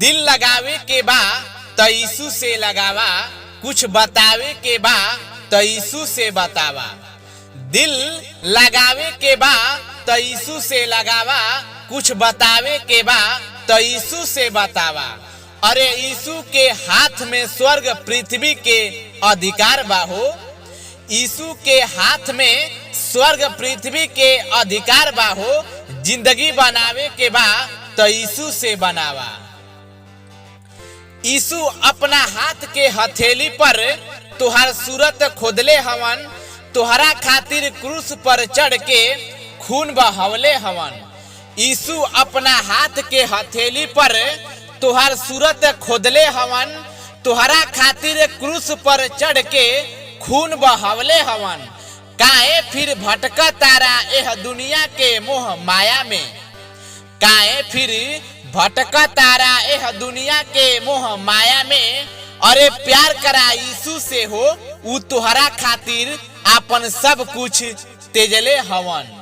दिल लगावे के बा त यीशु से लगावा, कुछ बतावे के बा त यीशु से बतावा। दिल लगावे के बा त यीशु से लगावा, कुछ बतावे के बा त यीशु से बतावा। अरे यीशु के हाथ में स्वर्ग पृथ्वी के अधिकार बा हो, यीशु के हाथ में स्वर्ग पृथ्वी के अधिकार बा हो। जिंदगी बनावे के बा तो यीशु से बनावा। यीशु अपना हाथ के हथेली पर तुहार सूरत खोदले हवन, तुहरा खातिर क्रूस पर चढ़ के खून बहावले हवन। यीशु अपना हाथ के हथेली पर तुहार सूरत खोदले हवन, तुहरा खातिर क्रूस पर चढ़ के खून बहावले हवन। काहे फिर भटका तारा एह दुनिया के मोह माया में, काहे फिर भटका तारा एह दुनिया के मोह माया में। अरे प्यार करा यीशु से हो, उ तुहरा खातिर आपन सब कुछ तेजले हवन।